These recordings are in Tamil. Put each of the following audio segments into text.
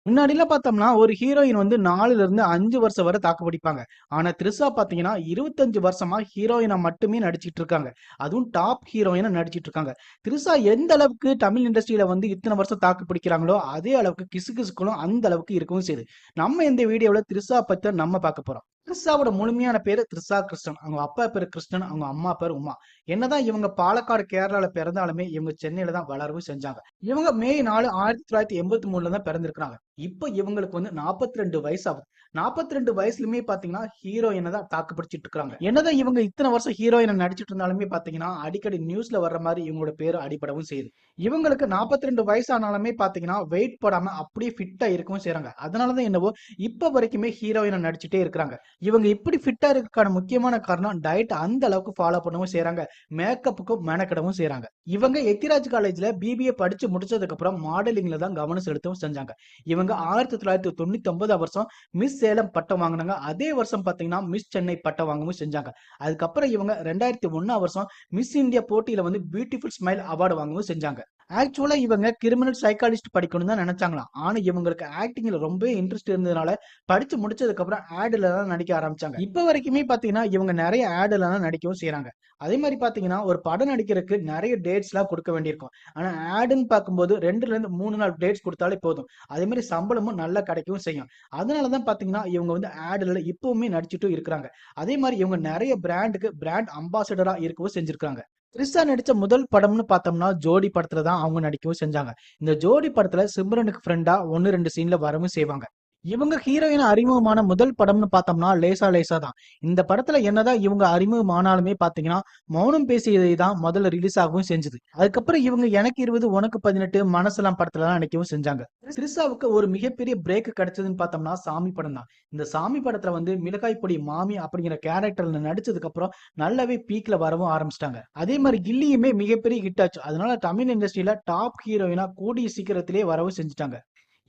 முன்னாடிலாம் பார்த்தோம்னா, ஒரு ஹீரோயின் வந்து 4ல இருந்து 5 வருஷம் வரை தாக்கு பிடிப்பாங்க. ஆனா, த்ரிஷா பார்த்தீங்கன்னா, 25 வருஷமா ஹீரோயினா மட்டுமே நடிச்சிட்டு இருக்காங்க. அதுவும் டாப் ஹீரோயினா நடிச்சிட்டு இருக்காங்க. த்ரிஷா எந்த அளவுக்கு தமிழ் இண்டஸ்ட்ரியில வந்து இத்தன வருஷம் தாக்கு பிடிக்கிறாங்களோ, அதே அளவுக்கு கிசுகிசுக்களும் அந்த அளவுக்கு இருக்கவும் செய்யுது. நம்ம இந்த வீடியோல த்ரிஷா பத்தி தான் நம்ம பார்க்க போறோம். த்ரிஷாவோட முழுமையான பேரு த்ரிஷா கிருஷ்ணன். அவங்க அப்பா பேரு கிருஷ்ணன், அவங்க அம்மா பேரு உமா. என்னதான் இவங்க பாலக்காடு, கேரளால பிறந்தாலுமே இவங்க சென்னையில தான் வளரவும் செஞ்சாங்க. இவங்க மே 4 1983ல தான் பிறந்திருக்காங்க. இப்போ இவங்களுக்கு வந்து 42 வயசு ஆகுது. 42 வயசுலயுமே பாத்தீங்கன்னா ஹீரோயினை தான் தாக்கு பிடிச்சிட்டு இருக்காங்க. என்னதான் இவங்க இத்தனை வருஷம் ஹீரோயினை நடிச்சிட்டு இருந்தாலுமே பாத்தீங்கன்னா அடிக்கடி நியூஸ்ல வர்ற மாதிரி இவங்களோட பேரு அடிபடவும் செய்யுது. இவங்களுக்கு 42 வயசானாலுமே பாத்தீங்கன்னா வெயிட் போடாம அப்படியே ஃபிட்டா இருக்கவும் செய்றாங்க. அதனாலதான் என்னவோ இப்ப வரைக்குமே ஹீரோயினை நடிச்சுட்டே இருக்கிறாங்க. இவங்க இப்படி ஃபிட்டா இருக்கறதுக்கான முக்கியமான காரணம் டயட் அந்த அளவுக்கு ஃபாலோ பண்ணவும் செய்றாங்க. மேக்கப்புக்கும் மெனக்கிடவும் செய்றாங்க. இவங்க எத்திராஜ் காலேஜ்ல பிபிஏ படிச்சு முடிச்சதுக்கு அப்புறம் மாடலிங்ல தான் கவனம் செலுத்தவும் செஞ்சாங்க. இவங்க 1999 வருஷம் மிஸ் சேலம் பட்டம் வாங்கினாங்க. அதே வருஷம் பாத்தீங்கன்னா மிஸ் சென்னை பட்டம் வாங்கவும் செஞ்சாங்க. அதுக்கப்புறம் இவங்க 2001 வருஷம் மிஸ் இந்தியா போட்டியில வந்து பியூட்டிஃபுல் ஸ்மைல் அவார்டு வாங்கவும் செஞ்சாங்க. ஆக்சுவலா இவங்க கிரிமினல் சைக்காலஜிஸ்ட் படிக்கணும் தான் நினைச்சாங்களாம். ஆனா இவங்களுக்கு ஆக்டிங்ல ரொம்ப இன்ட்ரெஸ்ட் இருந்ததுனால படிச்சு முடிச்சதுக்கு அப்புறம் ஆடுல தான் நடிக்க ஆரம்பிச்சாங்க. இப்ப வரைக்குமே பாத்தீங்கன்னா இவங்க நிறைய ஆடுல தான் நடிக்கவும் செய்றாங்க. அதே மாதிரி பாத்தீங்கன்னா ஒரு படம் நடிக்கிறதுக்கு நிறைய டேட்ஸ் எல்லாம் கொடுக்க வேண்டியிருக்கும். ஆனா ஆடுன்னு பார்க்கும்போது 2ல இருந்து 3 நாள் டேட்ஸ் கொடுத்தாலே போதும். அதே மாதிரி சம்பளமும் நல்லா கிடைக்கவும் செய்யும். அதனாலதான் பாத்தீங்கன்னா இவங்க வந்து ஆடுல இப்பவுமே நடிச்சுட்டு இருக்கிறாங்க. அதே மாதிரி இவங்க நிறைய பிராண்டுக்கு பிராண்ட் அம்பாசடரா இருக்கவும் செஞ்சிருக்காங்க. த்ரிஷா நடிச்ச முதல் படம்னு பார்த்தோம்னா ஜோடி படத்துல தான் அவங்க நடிக்கவும் செஞ்சாங்க. இந்த ஜோடி படத்துல சிம்ரனுக்கு ஃப்ரெண்டா 1 2 சீன்ல வரவும் செய்வாங்க. இவங்க ஹீரோயின் அறிமுகமான முதல் படம்னு பார்த்தோம்னா லேசா லேசா தான். இந்த படத்துல என்னதான் இவங்க அறிமுகமானாலுமே பாத்தீங்கன்னா மௌனம் பேசியதை தான் முதல்ல ரிலீஸ் ஆகவும் செஞ்சது. அதுக்கப்புறம் இவங்க எனக்கு 20 உனக்கு 18 மனசெல்லாம் படத்துல தான் நடிக்கவும் செஞ்சாங்க. த்ரிஷாவுக்கு ஒரு மிகப்பெரிய பிரேக் கிடைச்சதுன்னு பார்த்தோம்னா சாமி படம் தான். இந்த சாமி படத்துல வந்து மிளகாய் பொடி மாமி அப்படிங்கிற கேரக்டர்ல நடிச்சதுக்கு அப்புறம் நல்லாவே பீக்ல வரவும் ஆரம்பிச்சிட்டாங்க. அதே மாதிரி கில்லியுமே மிகப்பெரிய ஹிட் ஆச்சு. அதனால தமிழ் இண்டஸ்ட்ரியில டாப் ஹீரோயினா கூடிய சீக்கிரத்திலே வரவும் செஞ்சுட்டாங்க.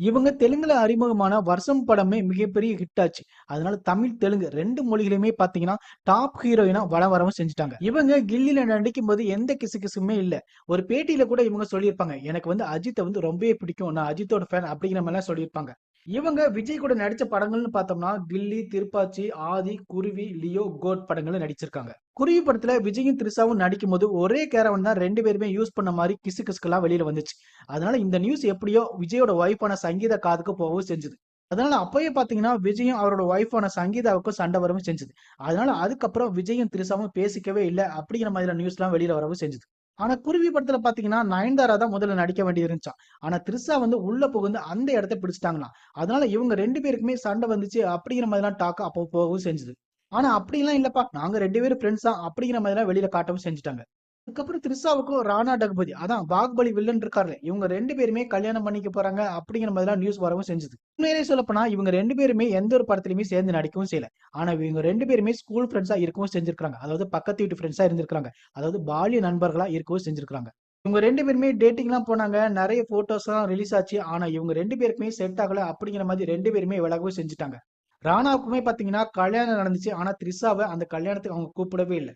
இவங்க தெலுங்குல அறிமுகமான வருஷம் படமே மிகப்பெரிய ஹிட் ஆச்சு. அதனால தமிழ், தெலுங்கு 2 மொழிகளுமே பாத்தீங்கன்னா டாப் ஹீரோயினா வலம் வரவும் செஞ்சுட்டாங்க. இவங்க கில்லில நடிக்கும் போது எந்த கிசுகிசுமே இல்ல. ஒரு பேட்டியில கூட இவங்க சொல்லியிருப்பாங்க, எனக்கு வந்து அஜித்தை வந்து ரொம்பவே பிடிக்கும். நான் அஜித்தோட ஃபேன் அப்படிங்கிற மாதிரி எல்லாம் சொல்லியிருப்பாங்க. இவங்க விஜய் கூட நடிச்ச படங்கள்னு பார்த்தோம்னா கில்லி, திருப்பாச்சி, ஆதி, குருவி, லியோ, கோட் படங்கள்ல நடிச்சிருக்காங்க. குருவி படத்துல விஜயும் த்ரிஷாவும் நடிக்கும் போது ஒரே கேரவன் தான் 2 பேருமே யூஸ் பண்ண மாதிரி கிசுகிசுக்கெல்லாம் வெளியில வந்துச்சு. அதனால இந்த நியூஸ் எப்படியோ விஜயோட ஒய்ஃபான சங்கீதா காதுக்கு போகவும் செஞ்சது. அதனால அப்பவே பாத்தீங்கன்னா விஜயும் அவரோட ஒய்ஃபான சங்கீதாவுக்கும் சண்டை வரவும் செஞ்சது. அதனால அதுக்கப்புறம் விஜயும் த்ரிஷாவும் பேசிக்கவே இல்லை அப்படிங்கிற மாதிரி நியூஸ் எல்லாம் வெளியில வரவும் செஞ்சது. ஆனா குருவி படத்துல பாத்தீங்கன்னா நயன்தாரா தான் முதல்ல நடிக்க வேண்டியது இருந்துச்சாம். ஆனா த்ரிஷா வந்து உள்ள புகுந்து அந்த இடத்த பிடிச்சிட்டாங்களாம். அதனால இவங்க 2 பேருக்குமே சண்டை வந்துச்சு அப்படிங்கிற மாதிரிலாம் டாக் அப்போ போகவும் செஞ்சது. ஆனா அப்படிலாம் இல்லப்பா, நாங்க 2 பேரும் ஃப்ரெண்ட்ஸ் தான் அப்படிங்கிற மாதிரிலாம் வெளியில காட்டவும் செஞ்சுட்டாங்க. அதுக்கப்புறம் த்ரிஷாவுக்கும் ராணா டகுபதி, அதான் பாகுபலி வில்லன் இருக்காருல்ல, இவங்க 2 பேருமே கல்யாணம் பண்ணிக்க போறாங்க அப்படிங்கிற மாதிரிலாம் நியூஸ் வரவும் செஞ்சது. உண்மையிலேயே சொல்லப்போனா இவங்க 2 பேருமே எந்த ஒரு படத்துலயுமே சேர்ந்து நடிக்கவும் செய்யல. ஆனா இவங்க 2 பேருமே ஸ்கூல் ஃப்ரெண்ட்ஸா இருக்கவும் செஞ்சிருக்காங்க. அதாவது பக்கத்து வீட்டு ஃப்ரெண்ட்ஸா இருந்திருக்காங்க. அதாவது பால்ய நண்பர்களா இருக்கவும் செஞ்சிருக்காங்க. இவங்க 2 பேருமே டேட்டிங்லாம் போனாங்க. நிறைய போட்டோஸ்லாம் ரிலீஸ் ஆச்சு. ஆனா இவங்க 2 பேருக்குமே செட் ஆகல அப்படிங்கிற மாதிரி 2 பேருமே விலகவும் செஞ்சுட்டாங்க. ராணாவுக்குமே பாத்தீங்கன்னா கல்யாணம் நடந்துச்சு. ஆனா த்ரிஷாவ அந்த கல்யாணத்துக்கு அவங்க கூப்பிடவே இல்ல.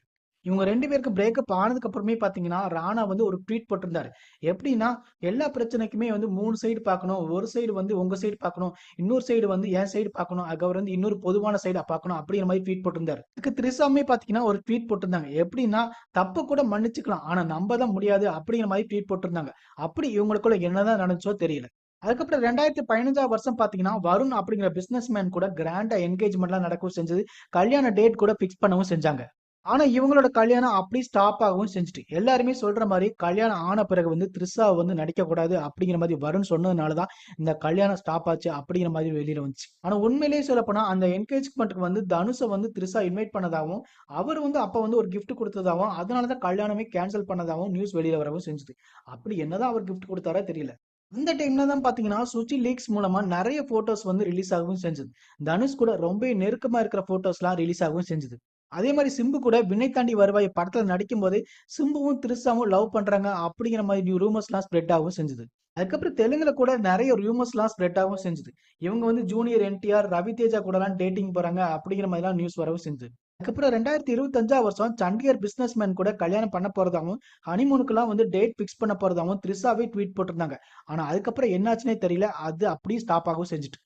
இவங்க 2 பேருக்கும் பிரேக்கப் ஆனதுக்கு அப்புறமே பாத்தீங்கன்னா, ராணா வந்து ஒரு ட்வீட் போட்டிருந்தாரு. எப்படின்னா, எல்லா பிரச்சனைக்குமே வந்து 3 சைடு பார்க்கணும். ஒரு சைடு வந்து உங்க சைடு பார்க்கணும். இன்னொரு சைடு வந்து என் சைடு பார்க்கணும். அதுக்கப்புறம் வந்து இன்னொரு பொதுவான சைட பார்க்கணும். அப்படிங்கிற மாதிரி ட்வீட் போட்டிருந்தாரு. இதுக்கு த்ரிஷாவுமே பாத்தீங்கன்னா ஒரு ட்வீட் போட்டிருந்தாங்க. எப்படின்னா, தப்பு கூட மன்னிச்சுக்கலாம். ஆனா நம்ப தான் முடியாது அப்படிங்கிற மாதிரி ட்வீட் போட்டிருந்தாங்க. அப்படி இவங்களுக்குள்ள என்னதான் நடந்துச்சோ தெரியல. அதுக்கப்புறம் 2015 வருஷம் பாத்தீங்கன்னா, வருண் அப்படிங்கிற பிசினஸ் மேன் கூட கிராண்டா என்கேஜ்மெண்ட்லாம் நடக்கவும் செஞ்சது. கல்யாண டேட் கூட பிக்ஸ் பண்ணவும் செஞ்சாங்க. ஆனா இவங்களோட கல்யாணம் அப்படி ஸ்டாப் ஆகவும் செஞ்சுட்டு எல்லாருமே சொல்ற மாதிரி கல்யாணம் ஆன பிறகு வந்து த்ரிஷா வந்து நடிக்க கூடாது அப்படிங்கிற மாதிரி வருண் சொன்னதுனாலதான் இந்த கல்யாணம் ஸ்டாப் ஆச்சு அப்படிங்கிற மாதிரி வெளியில வந்துச்சு. ஆனா உண்மையிலேயே சொல்லப்போனா அந்த என்கேஜ்மெண்ட்டுக்கு வந்து தனுஷை வந்து த்ரிஷா இன்வைட் பண்ணதாகவும் அவர் வந்து அப்ப வந்து ஒரு gift கொடுத்ததாகவும் அதனாலதான் கல்யாணமே கேன்சல் பண்ணதாகவும் நியூஸ் வெளியில வரவும் செஞ்சது. அப்படி என்னதான் அவர் gift கொடுத்தாரா தெரியல. இந்த டைம்ல தான் பாத்தீங்கன்னா சுச்சி லீக்ஸ் மூலமா நிறைய போட்டோஸ் வந்து ரிலீஸ் ஆகவும் செஞ்சது. தனுஷ் கூட ரொம்ப நெருக்கமா இருக்கிற போட்டோஸ் எல்லாம் ரிலீஸ் ஆகவும் செஞ்சது. அதே மாதிரி சிம்பு கூட விண்ணை தாண்டி வருவாய் படத்துல நடிக்கும் போதே சிம்புவும் த்ரிஷாவும் லவ் பண்றாங்க அப்படிங்கிற மாதிரி ரூமர்ஸ் எல்லாம் ஸ்ப்ரெட் ஆகவும் செஞ்சது. அதுக்கப்புறம் தெலுங்குல கூட நிறைய ரூமர்ஸ் எல்லாம் ஸ்ப்ரெட் ஆகவும் செஞ்சது. இவங்க வந்து ஜூனியர் என்டிஆர், ரவி தேஜா கூட எல்லாம் டேட்டிங் போறாங்க அப்படிங்கிற மாதிரி எல்லாம் நியூஸ் வரவும் செஞ்சது. அதுக்கப்புறம் 2025 வருஷம் சண்டிகர் பிசினஸ்மேன் கூட கல்யாணம் பண்ண போறதாவும் ஹனிமூனுக்குலாம் வந்து டேட் ஃபிக்ஸ் பண்ண போறதாவும் த்ரிஷாவே ட்வீட் போட்டிருந்தாங்க. ஆனா அதுக்கப்புறம் என்னாச்சுன்னே தெரியல. அது அப்படியே ஸ்டாப் ஆகவும் செஞ்சுட்டு.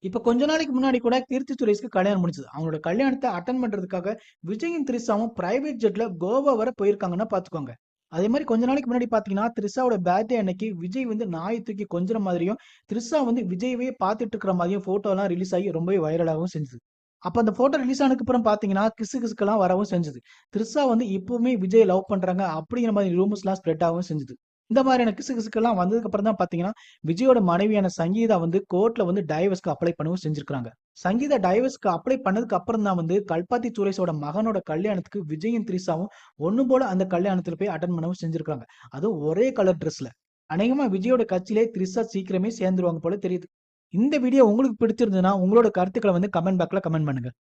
இப்ப கொஞ்ச நாளைக்கு முன்னாடி கூட கீர்த்தி சுரேஷ்க்கு கல்யாணம் முடிஞ்சது. அவங்களோட கல்யாணத்தை அட்டன் பண்றதுக்காக விஜயும் த்ரிஷாவும் பிரைவேட் ஜெட்ல கோவா வர போயிருக்காங்கன்னா பாத்துக்கோங்க. அதே மாதிரி கொஞ்ச நாளைக்கு முன்னாடி பாத்தீங்கன்னா த்ரிஷாவோட பர்த்டே அன்னைக்கு விஜய் வந்து நாயை தூக்கி கொஞ்சற மாதிரியும் த்ரிஷா வந்து விஜயவே பார்த்துட்டு இருக்கிற மாதிரியும் போட்டோ எல்லாம் ரிலீஸ் ஆகி ரொம்பவே வைரலாகவும் செஞ்சது. அப்ப அந்த போட்டோ ரிலீஸ் ஆனதுக்கு அப்புறம் பாத்தீங்கன்னா கிசு கிசுக்கெல்லாம் வரவும் செஞ்சது. த்ரிஷா வந்து இப்பவுமே விஜய் லவ் பண்றாங்க அப்படிங்கிற மாதிரி ரூமர்ஸ் எல்லாம் ஸ்ப்ரெட் ஆகவும் செஞ்சது. இந்த மாதிரியான கிசு கிசுக்கெல்லாம் வந்ததுக்கு அப்புறம் தான் பாத்தீங்கன்னா விஜயோட மனைவியான சங்கீதா வந்து கோர்ட்ல வந்து டைவர்ஸ்க்கு அப்ளை பண்ணவும் செஞ்சிருக்காங்க. சங்கீதா டைவர்ஸ்க்கு அப்ளை பண்ணதுக்கு அப்புறம் தான் வந்து கல்பாத்தி சுரேஷோட மகனோட கல்யாணத்துக்கு விஜயும் த்ரிஷாவும் ஒண்ணு போல அந்த கல்யாணத்துல போய் அட்டன் பண்ணவும் செஞ்சிருக்காங்க. அதுவும் ஒரே கலர் ட்ரெஸ்ல. அநேகமா விஜயோட கட்சியிலே த்ரிஷா சீக்கிரமே சேர்ந்துருவாங்க போல தெரியுது. இந்த வீடியோ உங்களுக்கு பிடிச்சிருந்ததுன்னா உங்களோட கருத்துக்களை வந்து கமெண்ட் பாக்ஸ்ல கமெண்ட் பண்ணுங்க.